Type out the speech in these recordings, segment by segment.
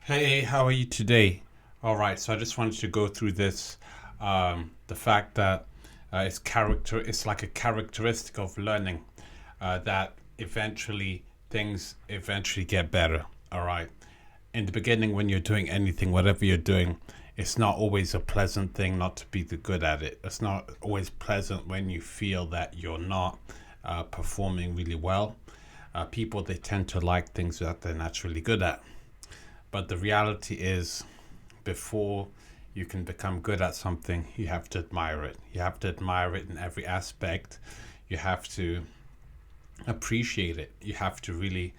Hey, how are you today? All right, so I just wanted to go through this. The fact that it's like a characteristic of learning that eventually things eventually get better. All right. In the beginning, when you're doing anything, whatever you're doing, it's not always a pleasant thing not to be the good at it. It's not always pleasant when you feel that you're not performing really well. People, they tend to like things that they're naturally good at. But the reality is, before you can become good at something, you have to admire it. You have to admire it in every aspect. You have to appreciate it. You have to really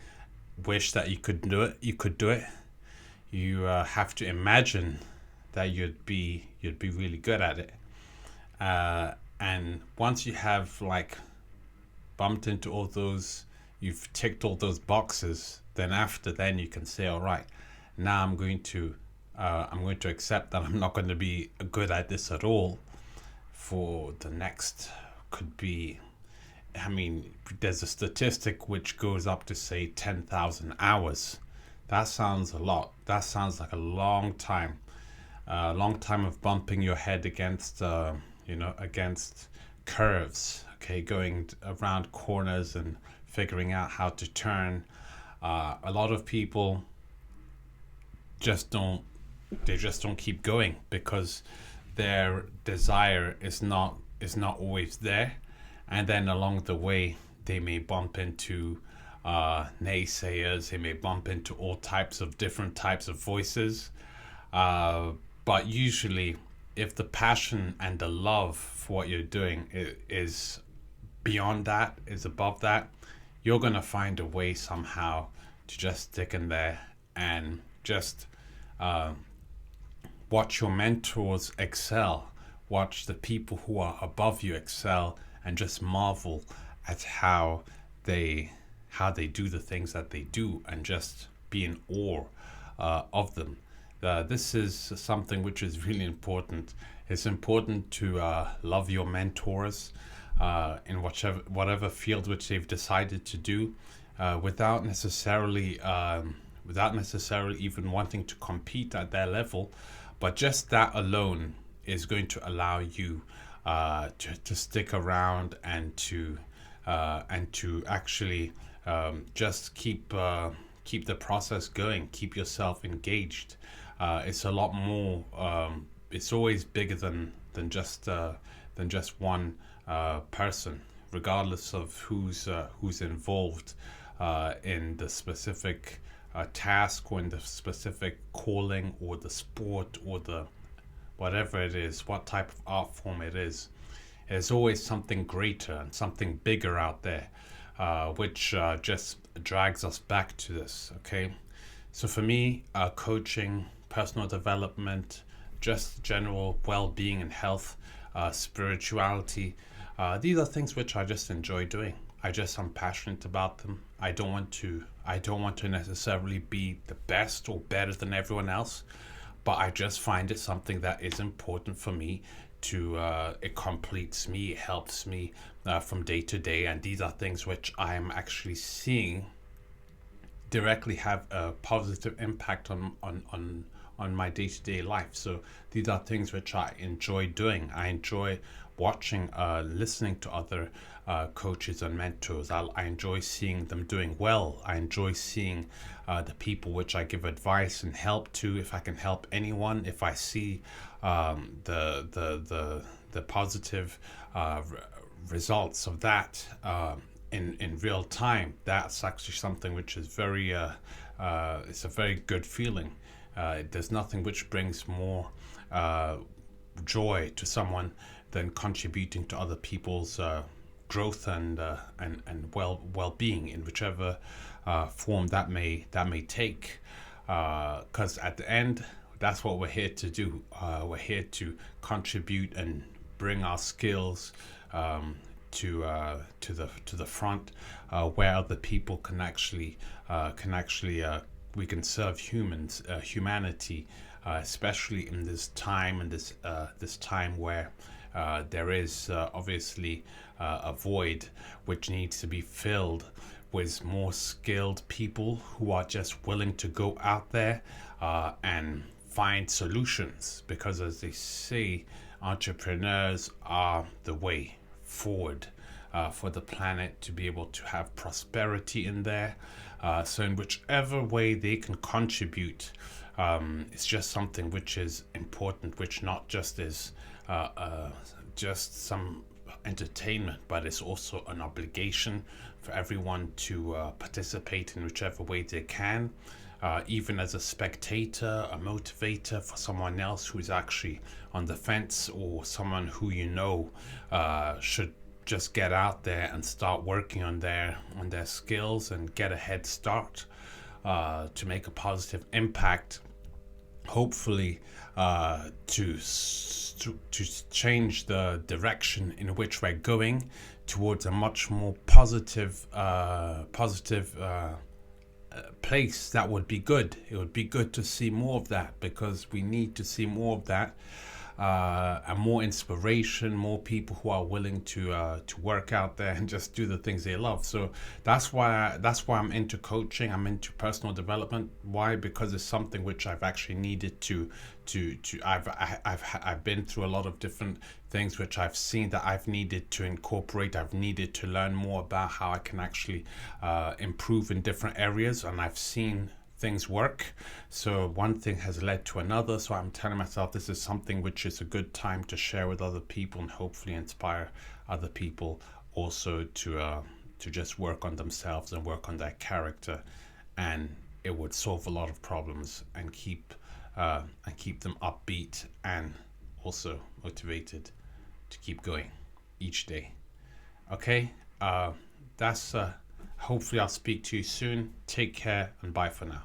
wish that you could do it. You could do it. You have to imagine that you'd be really good at it. And once you have like bumped into all those, you've ticked all those boxes. Then you can say, all right, now I'm going to accept that I'm not going to be good at this at all for the next, could be, I mean, there's a statistic which goes up to say 10,000 hours. That sounds a lot. That sounds like a long time. A long time of bumping your head against, against curves, okay, going around corners and figuring out how to turn. A lot of people just don't they just don't keep going because their desire is not always there, and then along the way they may bump into naysayers. They may bump into all types of different types of voices, but usually if the passion and the love for what you're doing is beyond that, is above that, you're going to find a way somehow to just stick in there and just uh, watch your mentors excel, watch the people who are above you excel, and just marvel at they how they do the things that they do, and just be in awe of them. This is something which is really important. It's important to love your mentors in whatever field which they've decided to do, without necessarily even wanting to compete at their level, but just that alone is going to allow you to stick around and to actually just keep the process going, keep yourself engaged. It's a lot more. It's always bigger than just one person, regardless of who's involved in the specific task, or in the specific calling, or the sport, or the whatever it is, what type of art form it is. There's always something greater and something bigger out there, which just drags us back to this. Okay, so for me, coaching, personal development, just general well-being and health, spirituality, these are things which I just enjoy doing. I'm passionate about them. I don't want to necessarily be the best or better than everyone else, but I just find it something that is important for me to it completes me, it helps me from day to day, and these are things which I am actually seeing directly have a positive impact on my day-to-day life. So these are things which I enjoy doing. I enjoy watching, listening to other coaches and mentors. I enjoy seeing them doing well. I enjoy seeing the people which I give advice and help to, if I can help anyone, if I see the positive results of that in real time. That's actually something which is it's a very good feeling. There's nothing which brings more joy to someone than contributing to other people's growth and well-being in whichever form that may take. Because at the end, that's what we're here to do. We're here to contribute and bring our skills to the front, where other people can actually we can serve humanity, especially in this time, and this time where there is obviously a void which needs to be filled with more skilled people who are just willing to go out there and find solutions, because as they say, entrepreneurs are the way forward for the planet to be able to have prosperity in there. So in whichever way they can contribute, it's just something which is important, which not just is just some entertainment, but it's also an obligation for everyone to participate in whichever way they can, even as a spectator, a motivator for someone else who's actually on the fence, or someone who should just get out there and start working on their skills and get a head start to make a positive impact, hopefully to change the direction in which we're going towards a much more positive place. That would be good. It would be good to see more of that, because we need to see more of that, and more inspiration, more people who are willing to work out there and just do the things they love. So that's why I'm into coaching. I'm into personal development. Why? Because it's something which I've actually needed to I've been through a lot of different things which I've seen that I've needed to incorporate. I've needed to learn more about how I can actually improve in different areas, and I've seen things work. So one thing has led to another. So I'm telling myself this is something which is a good time to share with other people, and hopefully inspire other people also to just work on themselves and work on their character, and it would solve a lot of problems and keep them upbeat and also motivated to keep going each day. Okay, that's hopefully I'll speak to you soon. Take care and bye for now.